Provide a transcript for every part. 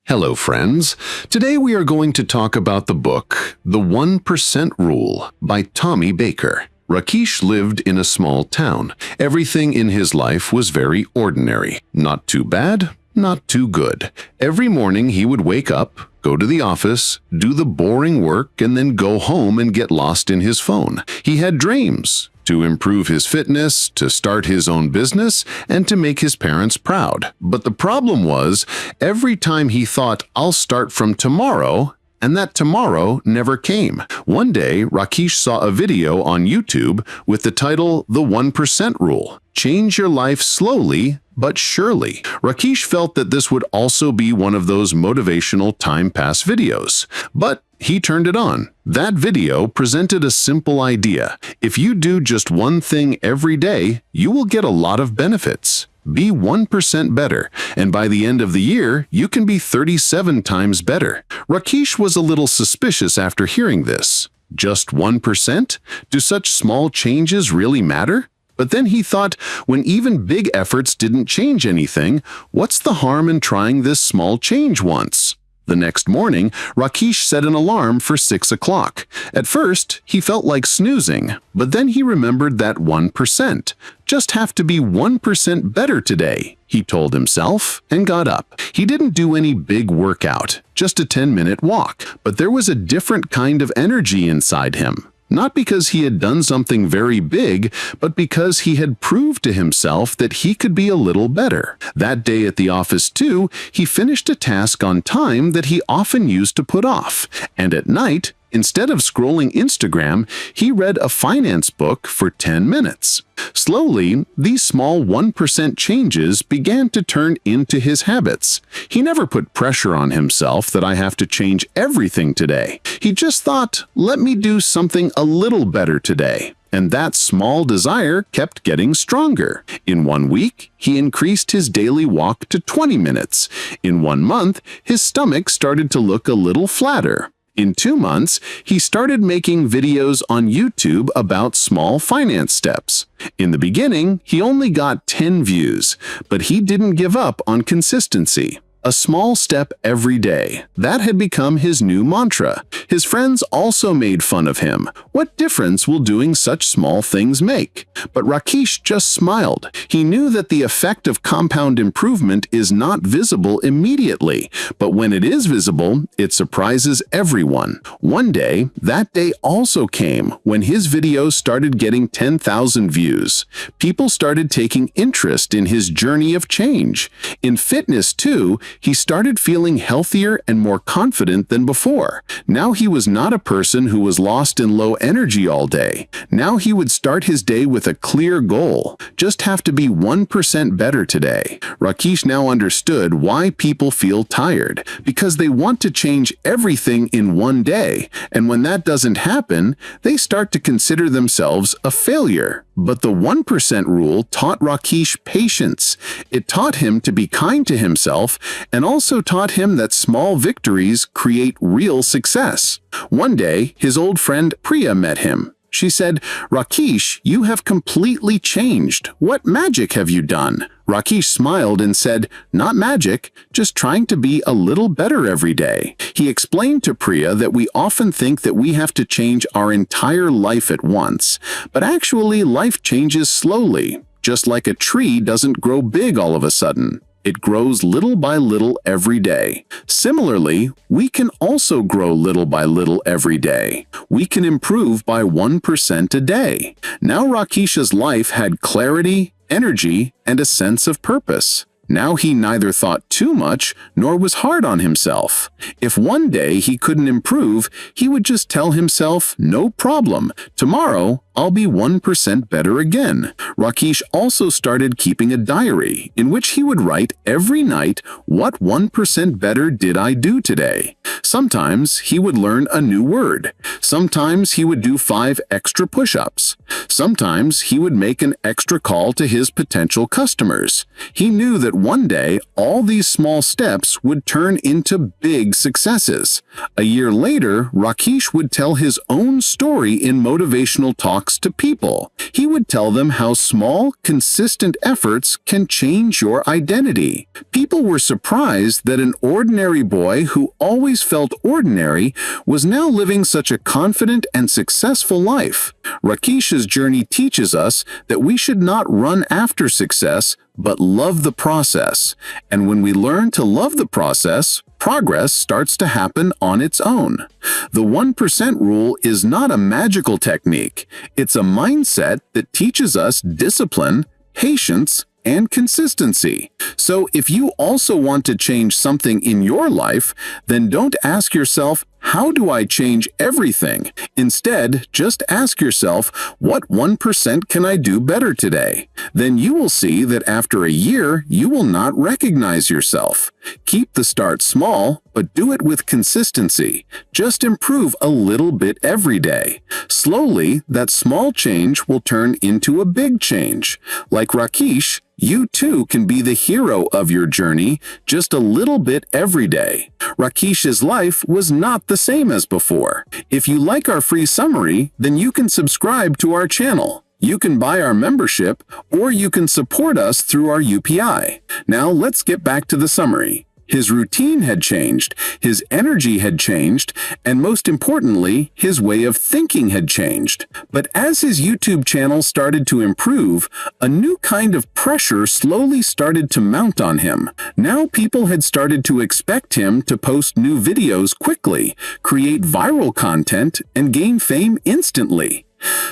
Hello, friends. Today we are going to talk about the book, The 1% Rule by Tommy Baker. Rakesh lived in a small town. Everything in his life was very ordinary. Not too bad, not too good. Every morning he would wake up, go to the office, do the boring work, and then go home and get lost in his phone. He had dreams to improve his fitness, to start his own business, and to make his parents proud. But the problem was, every time he thought, I'll start from tomorrow, and that tomorrow never came. One day, Rakesh saw a video on YouTube with the title, The 1% Rule. Change your life slowly, but surely. Rakesh felt that this would also be one of those motivational time pass videos. But he turned it on. That video presented a simple idea. If you do just one thing every day, you will get a lot of benefits. Be 1% better, and by the end of the year, you can be 37 times better. Rakesh was a little suspicious after hearing this. Just 1%? Do such small changes really matter? But then he thought, when even big efforts didn't change anything, what's the harm in trying this small change once? The next morning, Rakesh set an alarm for 6 o'clock. At first, he felt like snoozing, but then he remembered that 1%. Just have to be 1% better today, he told himself, and got up. He didn't do any big workout, just a 10-minute walk, but there was a different kind of energy inside him. Not because he had done something very big, but because he had proved to himself that he could be a little better. That day at the office, too, he finished a task on time that he often used to put off. And at night, instead of scrolling Instagram, he read a finance book for 10 minutes. Slowly, these small 1% changes began to turn into his habits. He never put pressure on himself that I have to change everything today. He just thought, let me do something a little better today. And that small desire kept getting stronger. In 1 week, he increased his daily walk to 20 minutes. In 1 month, his stomach started to look a little flatter. In 2 months, he started making videos on YouTube about small finance steps. In the beginning, he only got 10 views, but he didn't give up on consistency. A small step every day. That had become his new mantra. His friends also made fun of him. What difference will doing such small things make? But Rakesh just smiled. He knew that the effect of compound improvement is not visible immediately, but when it is visible, it surprises everyone. One day, that day also came when his videos started getting 10,000 views. People started taking interest in his journey of change. In fitness, too, he started feeling healthier and more confident than before. Now he was not a person who was lost in low energy all day. Now he would start his day with a clear goal. Just have to be 1% better today. Rakesh now understood why people feel tired. Because they want to change everything in one day. And when that doesn't happen, they start to consider themselves a failure. But the 1% rule taught Rakesh patience. It taught him to be kind to himself and also taught him that small victories create real success. One day, his old friend Priya met him. She said, Rakesh, you have completely changed. What magic have you done? Rakesh smiled and said, not magic, just trying to be a little better every day. He explained to Priya that we often think that we have to change our entire life at once, but actually life changes slowly, just like a tree doesn't grow big all of a sudden. It grows little by little every day. Similarly, we can also grow little by little every day. We can improve by 1% a day. Now Rakesh's life had clarity, energy, and a sense of purpose. Now he neither thought too much nor was hard on himself. If one day he couldn't improve, he would just tell himself, no problem, tomorrow I'll be 1% better again. Rakesh also started keeping a diary in which he would write every night, what 1% better did I do today? Sometimes he would learn a new word. Sometimes he would do 5 extra push-ups. Sometimes he would make an extra call to his potential customers. He knew that one day all these small steps would turn into big successes. A year later, Rakesh would tell his own story in motivational talks to people. He would tell them how small, consistent efforts can change your identity. People were surprised that an ordinary boy who always felt ordinary was now living such a confident and successful life. Rakesh's journey teaches us that we should not run after success, but love the process. And when we learn to love the process, progress starts to happen on its own. The 1% rule is not a magical technique. It's a mindset that teaches us discipline, patience, and consistency. So if you also want to change something in your life, then don't ask yourself, how do I change everything? Instead, just ask yourself, what 1% can I do better today? Then you will see that after a year, you will not recognize yourself. Keep the start small, but do it with consistency. Just improve a little bit every day. Slowly, that small change will turn into a big change. Like Rakesh, you too can be the hero of your journey just a little bit every day. Rakesh's life was not the same as before. If you like our free summary, then you can subscribe to our channel. You can buy our membership, or you can support us through our UPI. Now let's get back to the summary. His routine had changed, his energy had changed, and most importantly, his way of thinking had changed. But as his YouTube channel started to improve, a new kind of pressure slowly started to mount on him. Now people had started to expect him to post new videos quickly, create viral content, and gain fame instantly.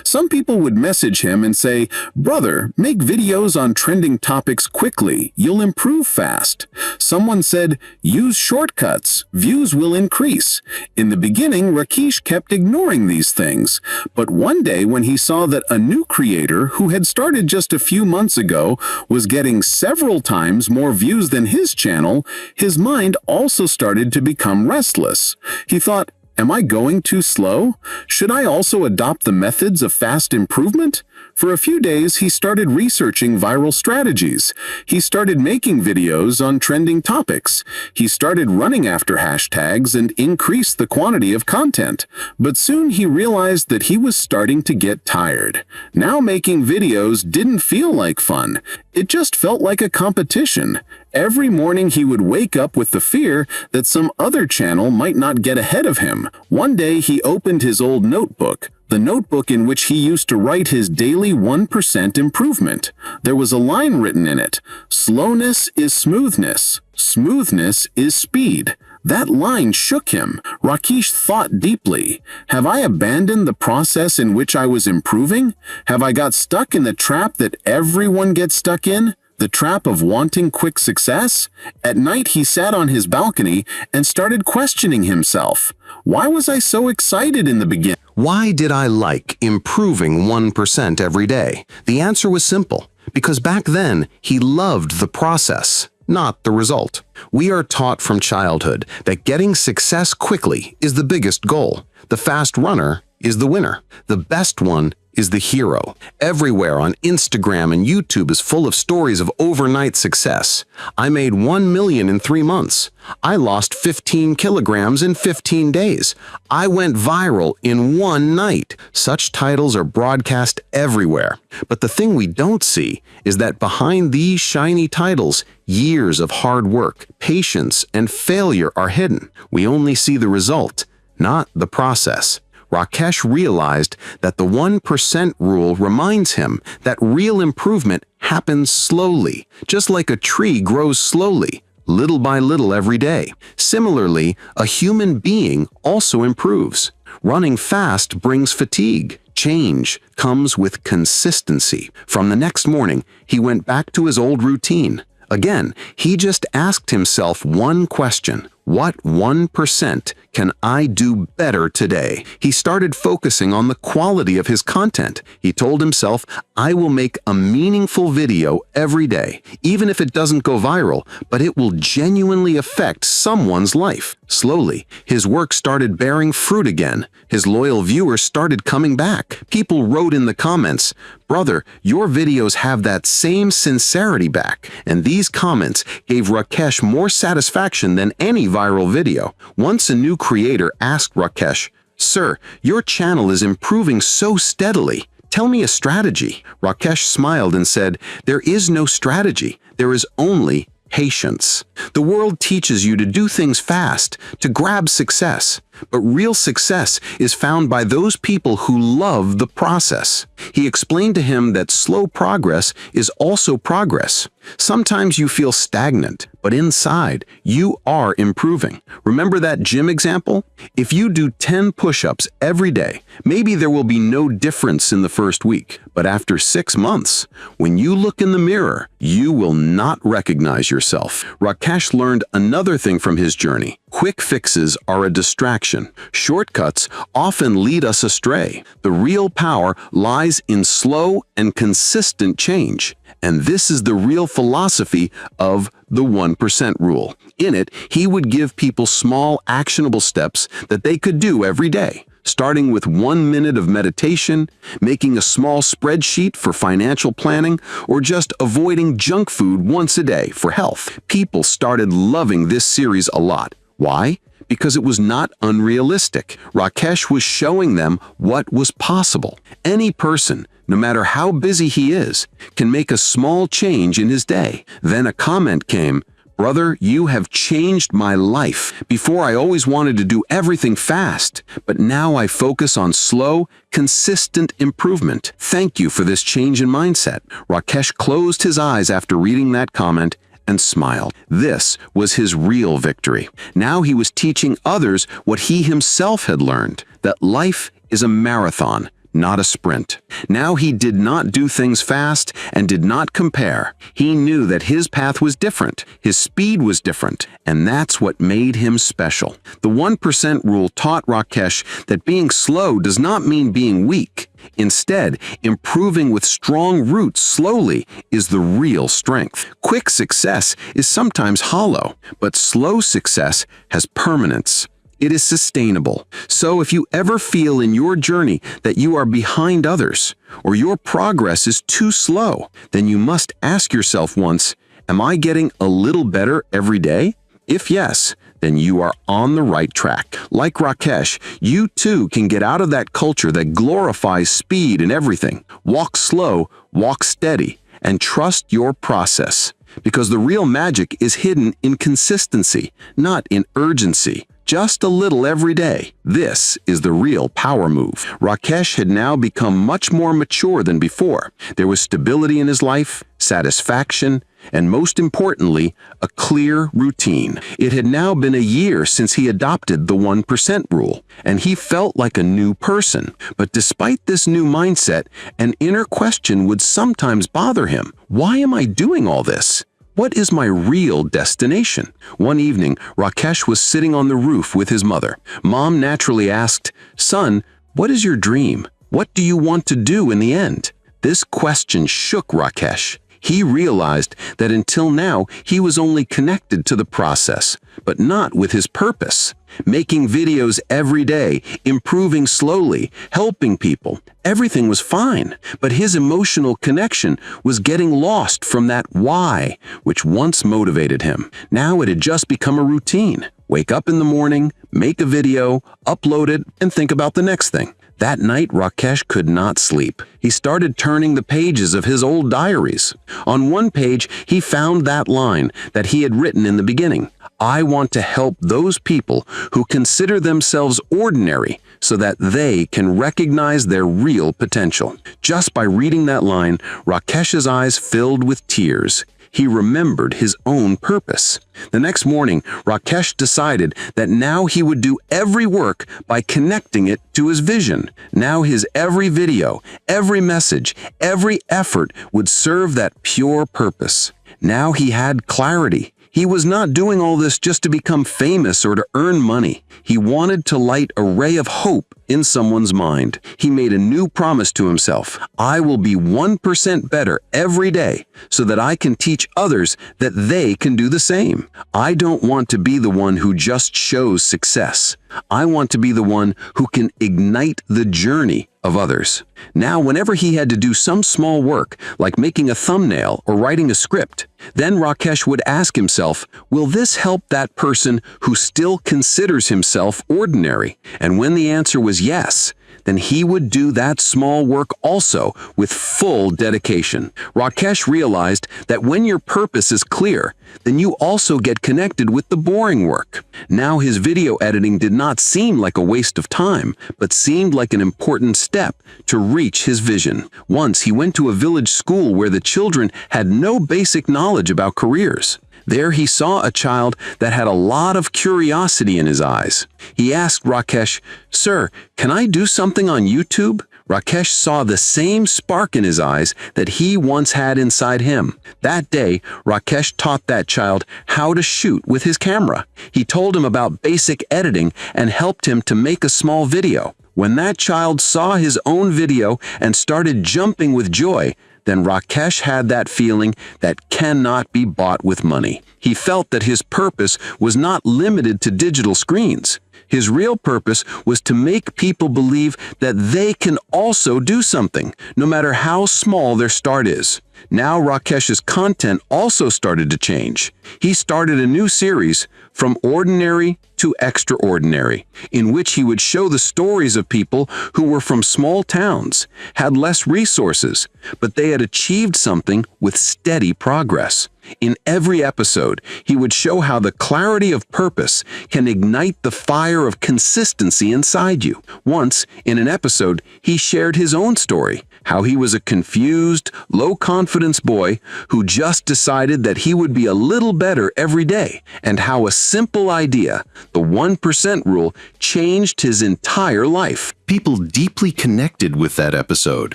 Some people would message him and say, "Brother, make videos on trending topics quickly. You'll improve fast." Someone said, "Use shortcuts. Views will increase." In the beginning, Rakesh kept ignoring these things. But one day when he saw that a new creator who had started just a few months ago was getting several times more views than his channel, his mind also started to become restless. He thought, am I going too slow? Should I also adopt the methods of fast improvement? For a few days, he started researching viral strategies. He started making videos on trending topics. He started running after hashtags and increased the quantity of content. But soon he realized that he was starting to get tired. Now making videos didn't feel like fun. It just felt like a competition. Every morning he would wake up with the fear that some other channel might not get ahead of him. One day he opened his old notebook, the notebook in which he used to write his daily 1% improvement. There was a line written in it, "Slowness is smoothness. Smoothness is speed." That line shook him. Rakesh thought deeply. Have I abandoned the process in which I was improving? Have I got stuck in the trap that everyone gets stuck in? The trap of wanting quick success? At night he sat on his balcony and started questioning himself. Why was I so excited in the beginning? Why did I like improving 1% every day? The answer was simple. Because back then, he loved the process, not the result. We are taught from childhood that getting success quickly is the biggest goal. The fast runner is the winner. The best one is the hero. Everywhere on Instagram and YouTube is full of stories of overnight success. I made 1 million in 3 months. I lost 15 kilograms in 15 days. I went viral in one night. Such titles are broadcast everywhere. But the thing we don't see is that behind these shiny titles, years of hard work, patience, and failure are hidden. We only see the result, not the process. Rakesh realized that the 1% rule reminds him that real improvement happens slowly, just like a tree grows slowly, little by little every day. Similarly, a human being also improves. Running fast brings fatigue. Change comes with consistency. From the next morning, he went back to his old routine. Again, he just asked himself one question. What 1% can I do better today? He started focusing on the quality of his content. He told himself, I will make a meaningful video every day, even if it doesn't go viral, but it will genuinely affect someone's life. Slowly, his work started bearing fruit again. His loyal viewers started coming back. People wrote in the comments, "Brother, your videos have that same sincerity back." And these comments gave Rakesh more satisfaction than any viral video. Once a new creator asked Rakesh, "Sir, your channel is improving so steadily. Tell me a strategy." Rakesh smiled and said, "There is no strategy. There is only patience. The world teaches you to do things fast, to grab success. But real success is found by those people who love the process." He explained to him that slow progress is also progress. Sometimes you feel stagnant, but inside, you are improving. Remember that gym example? If you do 10 push-ups every day, maybe there will be no difference in the first week. But after 6 months, when you look in the mirror, you will not recognize yourself. Rakesh learned another thing from his journey. Quick fixes are a distraction. Shortcuts often lead us astray. The real power lies in slow and consistent change. And this is the real philosophy of the 1% rule. In it, he would give people small, actionable steps that they could do every day. Starting with 1 minute of meditation, making a small spreadsheet for financial planning, or just avoiding junk food once a day for health. People started loving this series a lot. Why? Because it was not unrealistic. Rakesh was showing them what was possible. Any person, no matter how busy he is, can make a small change in his day. Then a comment came, "Brother, you have changed my life. Before I always wanted to do everything fast, but now I focus on slow, consistent improvement. Thank you for this change in mindset." Rakesh closed his eyes after reading that comment and smiled. This was his real victory. Now he was teaching others what he himself had learned, that life is a marathon, not a sprint. Now he did not do things fast and did not compare. He knew that his path was different, his speed was different, and that's what made him special. The 1% rule taught Rakesh that being slow does not mean being weak. Instead, improving with strong roots slowly is the real strength. Quick success is sometimes hollow, but slow success has permanence. It is sustainable. So if you ever feel in your journey that you are behind others, or your progress is too slow, then you must ask yourself once, am I getting a little better every day? If yes, then you are on the right track. Like Rakesh, you too can get out of that culture that glorifies speed in everything. Walk slow, walk steady, and trust your process. Because the real magic is hidden in consistency, not in urgency. Just a little every day. This is the real power move. Rakesh had now become much more mature than before. There was stability in his life, satisfaction, and most importantly, a clear routine. It had now been a year since he adopted the 1% rule, and he felt like a new person. But despite this new mindset, an inner question would sometimes bother him. Why am I doing all this? What is my real destination? One evening, Rakesh was sitting on the roof with his mother. Mom naturally asked, "Son, what is your dream? What do you want to do in the end?" This question shook Rakesh. He realized that until now, he was only connected to the process, but not with his purpose. Making videos every day, improving slowly, helping people, everything was fine. But his emotional connection was getting lost from that why, which once motivated him. Now it had just become a routine. Wake up in the morning, make a video, upload it, and think about the next thing. That night, Rakesh could not sleep. He started turning the pages of his old diaries. On one page, he found that line that he had written in the beginning. "I want to help those people who consider themselves ordinary so that they can recognize their real potential." Just by reading that line, Rakesh's eyes filled with tears. He remembered his own purpose. The next morning, Rakesh decided that now he would do every work by connecting it to his vision. Now his every video, every message, every effort would serve that pure purpose. Now he had clarity. He was not doing all this just to become famous or to earn money. He wanted to light a ray of hope in someone's mind. He made a new promise to himself. I will be 1% better every day so that I can teach others that they can do the same. I don't want to be the one who just shows success. I want to be the one who can ignite the journey of others. Now, whenever he had to do some small work, like making a thumbnail or writing a script, then Rakesh would ask himself, will this help that person who still considers himself ordinary? And when the answer was yes, then he would do that small work also with full dedication. Rakesh realized that when your purpose is clear, then you also get connected with the boring work. Now his video editing did not seem like a waste of time, but seemed like an important step to reach his vision. Once he went to a village school where the children had no basic knowledge about careers. There he saw a child that had a lot of curiosity in his eyes. He asked Rakesh, "Sir, can I do something on YouTube?" Rakesh saw the same spark in his eyes that he once had inside him. That day, Rakesh taught that child how to shoot with his camera. He told him about basic editing and helped him to make a small video. When that child saw his own video and started jumping with joy, then Rakesh had that feeling that cannot be bought with money. He felt that his purpose was not limited to digital screens. His real purpose was to make people believe that they can also do something, no matter how small their start is. Now Rakesh's content also started to change. He started a new series, From Ordinary to Extraordinary, in which he would show the stories of people who were from small towns, had less resources, but they had achieved something with steady progress. In every episode, he would show how the clarity of purpose can ignite the fire of consistency inside you. Once, in an episode, he shared his own story, how he was a confused, low-confidence boy who just decided that he would be a little better every day, and how a simple idea, the 1% rule, changed his entire life. People deeply connected with that episode.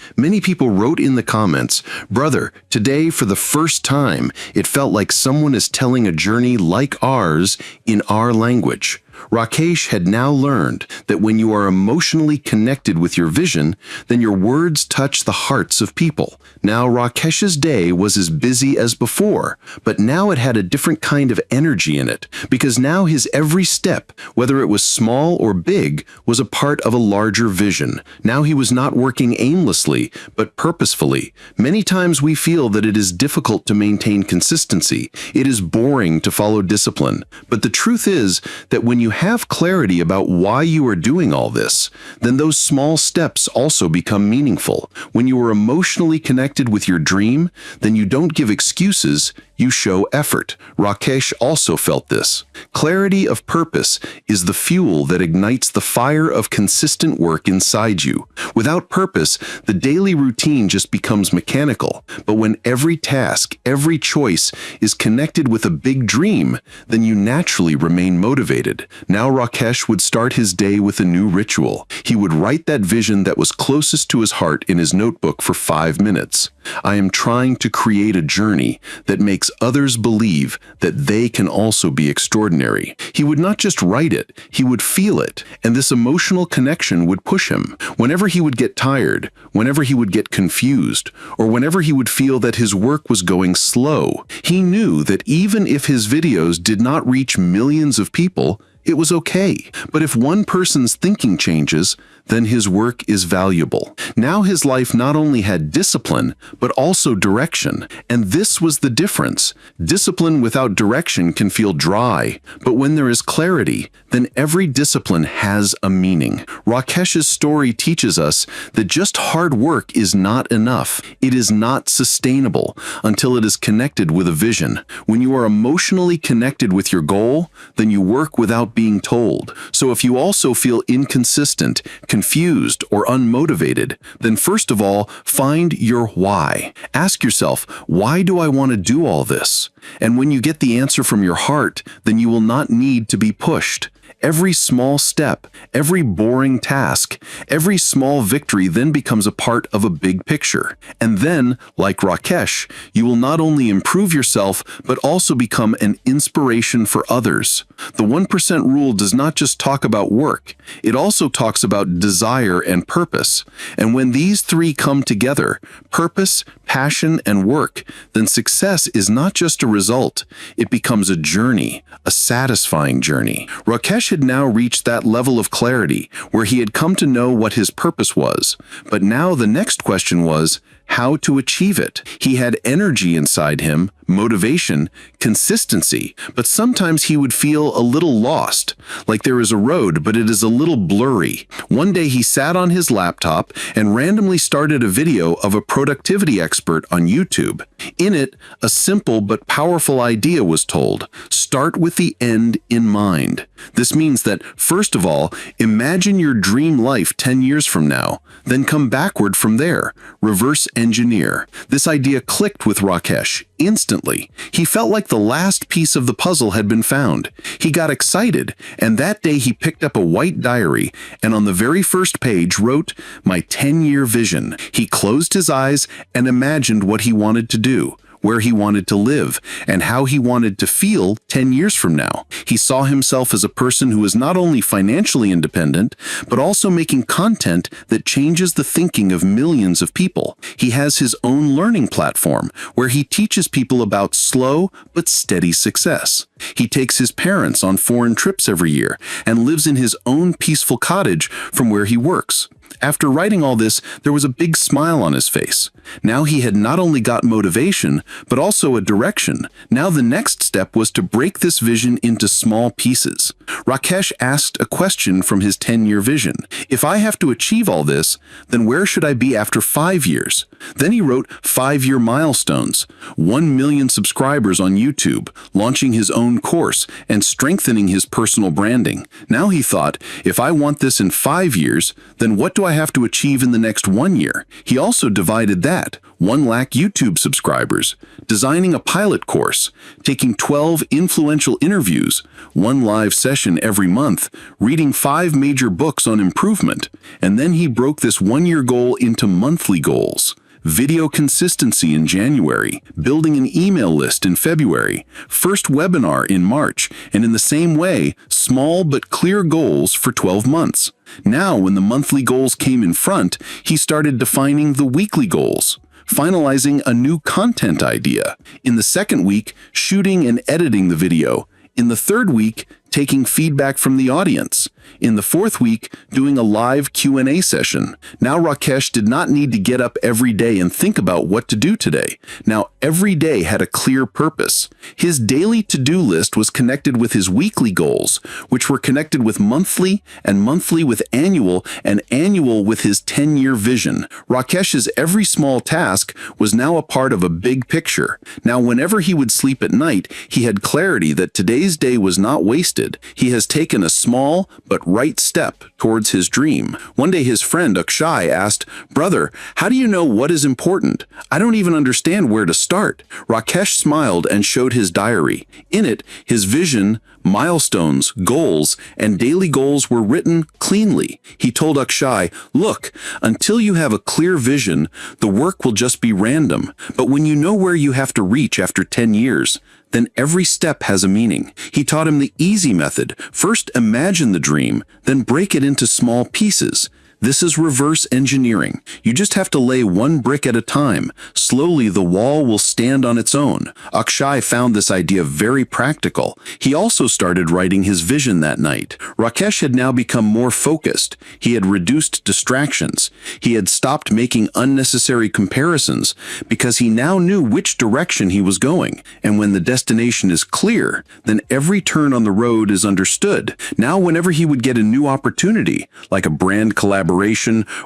Many people wrote in the comments, "Brother, today for the first time, it felt like someone is telling a journey like ours in our language." Rakesh had now learned that when you are emotionally connected with your vision, then your words touch the hearts of people. Now Rakesh's day was as busy as before, but now it had a different kind of energy in it, because now his every step, whether it was small or big, was a part of a larger vision. Now he was not working aimlessly, but purposefully. Many times we feel that it is difficult to maintain consistency. It is boring to follow discipline. But the truth is that when you have clarity about why you are doing all this, then those small steps also become meaningful. When you are emotionally connected with your dream, then you don't give excuses, you show effort. Rakesh also felt this. Clarity of purpose is the fuel that ignites the fire of consistent work inside you. Without purpose, the daily routine just becomes mechanical. But when every task, every choice is connected with a big dream, then you naturally remain motivated. Now Rakesh would start his day with a new ritual. He would write that vision that was closest to his heart in his notebook for 5 minutes. I am trying to create a journey that makes others believe that they can also be extraordinary. He would not just write it, he would feel it, and this emotional connection would push him. Whenever he would get tired, whenever he would get confused, or whenever he would feel that his work was going slow, he knew that even if his videos did not reach millions of people, it was okay. But if one person's thinking changes, then his work is valuable. Now his life not only had discipline, but also direction. And this was the difference. Discipline without direction can feel dry, but when there is clarity, then every discipline has a meaning. Rakesh's story teaches us that just hard work is not enough. It is not sustainable until it is connected with a vision. When you are emotionally connected with your goal, then you work without being told. So if you also feel inconsistent, confused, or unmotivated, then first of all, find your why. Ask yourself, why do I want to do all this? And when you get the answer from your heart, then you will not need to be pushed. Every small step, every boring task, every small victory then becomes a part of a big picture. And then, like Rakesh, you will not only improve yourself, but also become an inspiration for others. The 1% rule does not just talk about work, it also talks about desire and purpose. And when these three come together, purpose, passion, and work, then success is not just a result, it becomes a journey, a satisfying journey. Rakesh had now reached that level of clarity where he had come to know what his purpose was. But now the next question was, how to achieve it. He had energy inside him, motivation, consistency, but sometimes he would feel a little lost, like there is a road, but it is a little blurry. One day he sat on his laptop and randomly started a video of a productivity expert on YouTube. In it, a simple but powerful idea was told. Start with the end in mind. This means that, first of all, imagine your dream life 10 years from now, then come backward from there, reverse engineer. This idea clicked with Rakesh instantly. He felt like the last piece of the puzzle had been found. He got excited, and that day he picked up a white diary and on the very first page wrote, "My 10-year vision." He closed his eyes and imagined what he wanted to do, where he wanted to live, and how he wanted to feel 10 years from now. He saw himself as a person who is not only financially independent, but also making content that changes the thinking of millions of people. He has his own learning platform, where he teaches people about slow but steady success. He takes his parents on foreign trips every year, and lives in his own peaceful cottage from where he works. After writing all this, there was a big smile on his face. Now he had not only got motivation, but also a direction. Now the next step was to break this vision into small pieces. Rakesh asked a question from his 10-year vision. If I have to achieve all this, then where should I be after 5 years? Then he wrote 5-year milestones, 1 million subscribers on YouTube, launching his own course, and strengthening his personal branding. Now he thought, if I want this in 5 years, then what do I have to achieve in the next 1 year? He also divided that, 1 lakh YouTube subscribers, designing a pilot course, taking 12 influential interviews, 1 live session every month, reading 5 major books on improvement, and then he broke this 1-year goal into monthly goals. Video consistency in January, building an email list in February, first webinar in March, and in the same way, small but clear goals for 12 months. Now, when the monthly goals came in front, he started defining the weekly goals, finalizing a new content idea. In the second week, shooting and editing the video. In the third week, taking feedback from the audience. In the fourth week, doing a live Q&A session. Now Rakesh did not need to get up every day and think about what to do today. Now every day had a clear purpose. His daily to-do list was connected with his weekly goals, which were connected with monthly, and monthly with annual, and annual with his 10-year vision. Rakesh's every small task was now a part of a big picture. Now whenever he would sleep at night, he had clarity that today's day was not wasted. He has taken a small but right step towards his dream. One day his friend Akshay asked, "Brother, how do you know what is important? I don't even understand where to start." Rakesh smiled and showed his diary. In it, his vision, milestones, goals, and daily goals were written cleanly. He told Akshay, "Look, until you have a clear vision, the work will just be random. But when you know where you have to reach after 10 years, then every step has a meaning." He taught him the easy method. First imagine the dream, then break it into small pieces. This is reverse engineering. You just have to lay 1 brick at a time. Slowly, the wall will stand on its own. Akshay found this idea very practical. He also started writing his vision that night. Rakesh had now become more focused. He had reduced distractions. He had stopped making unnecessary comparisons because he now knew which direction he was going. And when the destination is clear, then every turn on the road is understood. Now, whenever he would get a new opportunity, like a brand collaboration,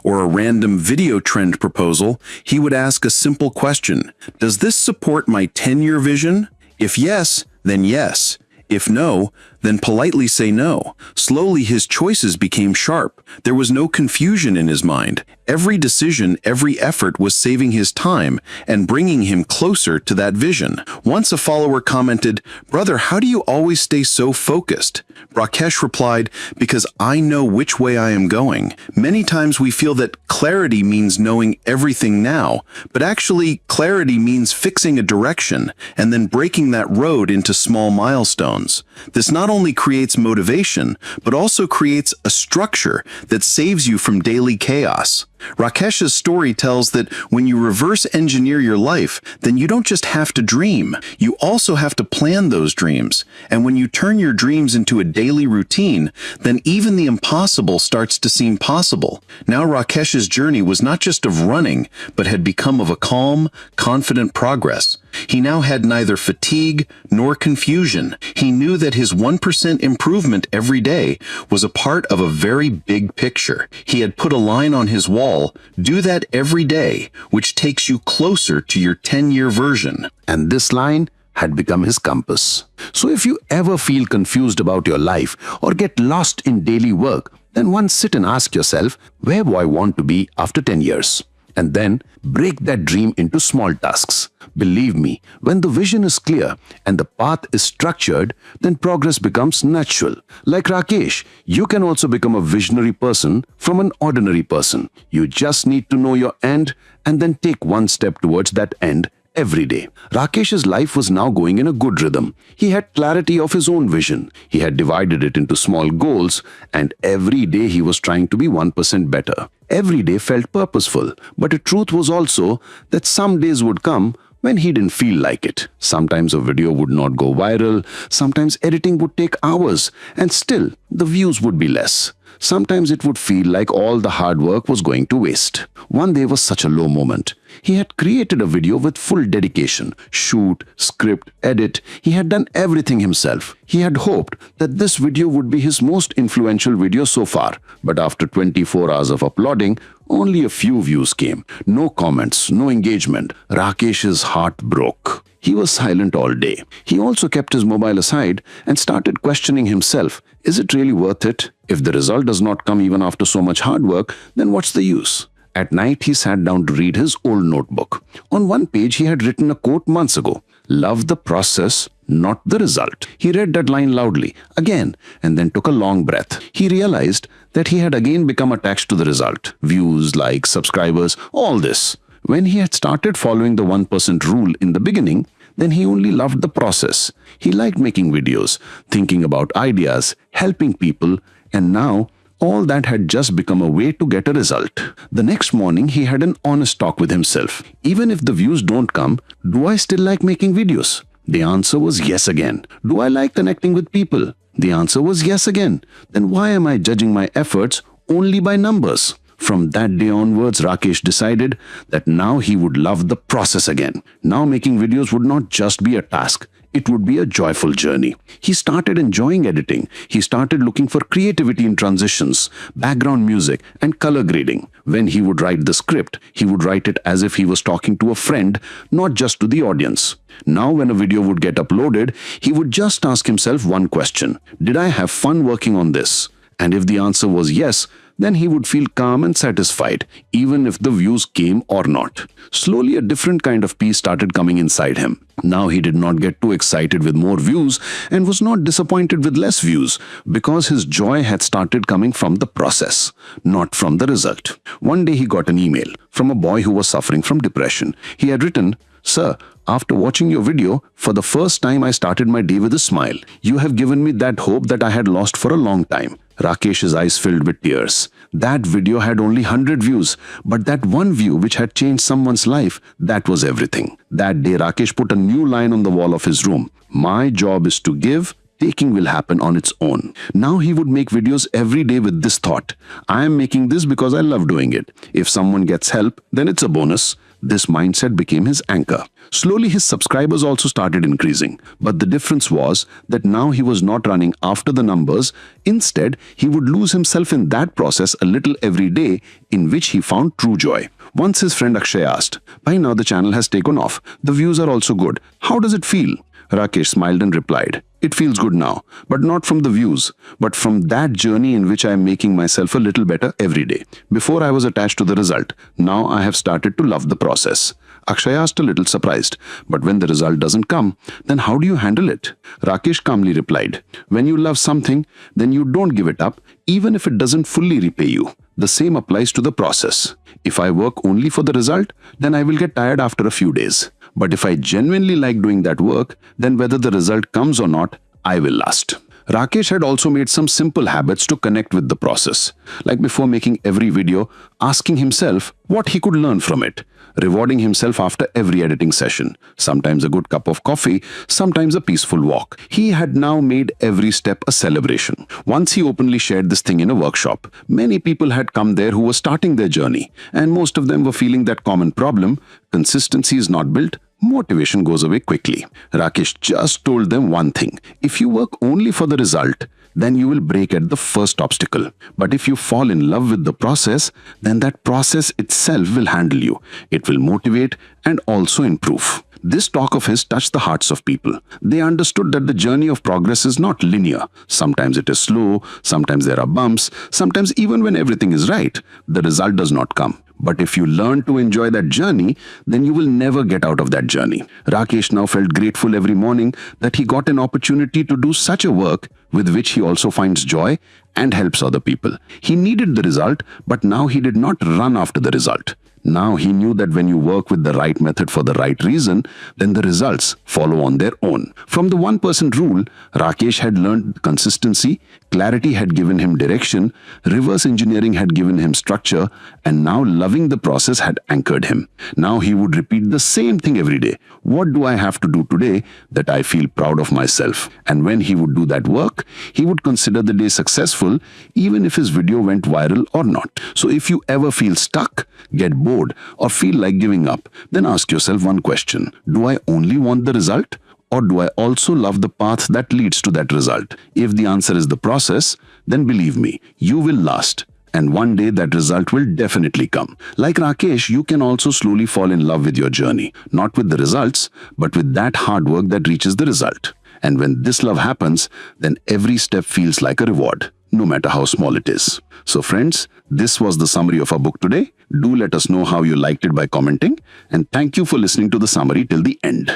or a random video trend proposal, he would ask a simple question. Does this support my 10-year vision? If yes, then yes. If no, then politely say no. Slowly, his choices became sharp. There was no confusion in his mind. Every decision, every effort was saving his time and bringing him closer to that vision. Once a follower commented, "Brother, how do you always stay so focused?" Rakesh replied, "Because I know which way I am going." Many times we feel that clarity means knowing everything now, but actually clarity means fixing a direction and then breaking that road into small milestones. This not only creates motivation, but also creates a structure that saves you from daily chaos. Rakesh's story tells that when you reverse engineer your life, then you don't just have to dream, you also have to plan those dreams. And when you turn your dreams into a daily routine, then even the impossible starts to seem possible. Now Rakesh's journey was not just of running, but had become of a calm, confident progress. He now had neither fatigue nor confusion. He knew that his 1% improvement every day was a part of a very big picture. He had put a line on his wall, "Do that every day," which takes you closer to your 10-year version. And this line had become his compass. So if you ever feel confused about your life or get lost in daily work, then once sit and ask yourself, where do I want to be after 10 years? And then break that dream into small tasks. Believe me, when the vision is clear and the path is structured, then progress becomes natural. Like Rakesh, you can also become a visionary person from an ordinary person. You just need to know your end and then take one step towards that end every day. Rakesh's life was now going in a good rhythm. He had clarity of his own vision. He had divided it into small goals, and every day he was trying to be 1% better. Every day felt purposeful, but the truth was also that some days would come when he didn't feel like it. Sometimes a video would not go viral, sometimes editing would take hours, and still the views would be less. Sometimes it would feel like all the hard work was going to waste. One day was such a low moment. He had created a video with full dedication. Shoot, script, edit. He had done everything himself. He had hoped that this video would be his most influential video so far. But after 24 hours of uploading, only a few views came. No comments, no engagement. Rakesh's heart broke. He was silent all day. He also kept his mobile aside and started questioning himself. Is it really worth it? If the result does not come even after so much hard work, then what's the use? At night, he sat down to read his old notebook. On one page, he had written a quote months ago. "Love the process, not the result." He read that line loudly, again, and then took a long breath. He realized that he had again become attached to the result. Views, likes, subscribers, all this. When he had started following the 1% rule in the beginning, then he only loved the process. He liked making videos, thinking about ideas, helping people, and now all that had just become a way to get a result. The next morning, he had an honest talk with himself. Even if the views don't come, do I still like making videos? The answer was yes again. Do I like connecting with people? The answer was yes again. Then why am I judging my efforts only by numbers? From that day onwards, Rakesh decided that now he would love the process again. Now making videos would not just be a task. It would be a joyful journey. He started enjoying editing. He started looking for creativity in transitions, background music, and color grading. When he would write the script, he would write it as if he was talking to a friend, not just to the audience. Now when a video would get uploaded, he would just ask himself one question. Did I have fun working on this? And if the answer was yes, then he would feel calm and satisfied, even if the views came or not. Slowly, a different kind of peace started coming inside him. Now he did not get too excited with more views and was not disappointed with less views, because his joy had started coming from the process, not from the result. One day he got an email from a boy who was suffering from depression. He had written, "Sir, after watching your video, for the first time I started my day with a smile. You have given me that hope that I had lost for a long time." Rakesh's eyes filled with tears. That video had only 100 views, but that one view which had changed someone's life, that was everything. That day, Rakesh put a new line on the wall of his room. "My job is to give. Taking will happen on its own." Now he would make videos every day with this thought. "I am making this because I love doing it. If someone gets help, then it's a bonus." This mindset became his anchor. Slowly, his subscribers also started increasing. But the difference was that now he was not running after the numbers. Instead, he would lose himself in that process a little every day, in which he found true joy. Once his friend Akshay asked, "By now the channel has taken off. The views are also good. How does it feel?" Rakesh smiled and replied, It feels good now, but not from the views, but from that journey in which I am making myself a little better every day. Before I was attached to the result. Now I have started to love the process. Akshay asked, a little surprised, but when the result doesn't come, then how do you handle it? Rakesh calmly replied, when you love something, then you don't give it up, even if it doesn't fully repay you. The same applies to the process. If I work only for the result, then I will get tired after a few days. But if I genuinely like doing that work, then whether the result comes or not, I will last. Rakesh had also made some simple habits to connect with the process. Like before making every video, asking himself what he could learn from it. Rewarding himself after every editing session. Sometimes a good cup of coffee, sometimes a peaceful walk. He had now made every step a celebration. Once he openly shared this thing in a workshop. Many people had come there who were starting their journey, and most of them were feeling that common problem: consistency is not built, motivation goes away quickly. Rakesh just told them one thing: if you work only for the result, then you will break at the first obstacle. But if you fall in love with the process, then that process itself will handle you. It will motivate and also improve. This talk of his touched the hearts of people. They understood that the journey of progress is not linear. Sometimes it is slow, sometimes there are bumps, sometimes even when everything is right, the result does not come. But if you learn to enjoy that journey, then you will never get out of that journey. Rakesh now felt grateful every morning that he got an opportunity to do such a work with which he also finds joy and helps other people. He needed the result, but now he did not run after the result. Now he knew that when you work with the right method for the right reason, then the results follow on their own. From the 1% rule, Rakesh had learned consistency, clarity had given him direction, reverse engineering had given him structure, and now loving the process had anchored him. Now he would repeat the same thing every day. What do I have to do today that I feel proud of myself? And when he would do that work, he would consider the day successful, even if his video went viral or not. So if you ever feel stuck, get bored, or feel like giving up, then ask yourself one question: do I only want the result, or do I also love the path that leads to that result? If the answer is the process, then believe me, you will last. And one day that result will definitely come. Like Rakesh, you can also slowly fall in love with your journey, not with the results, but with that hard work that reaches the result. And when this love happens, then every step feels like a reward, no matter how small it is. So friends, this was the summary of our book today. Do let us know how you liked it by commenting, and thank you for listening to the summary till the end.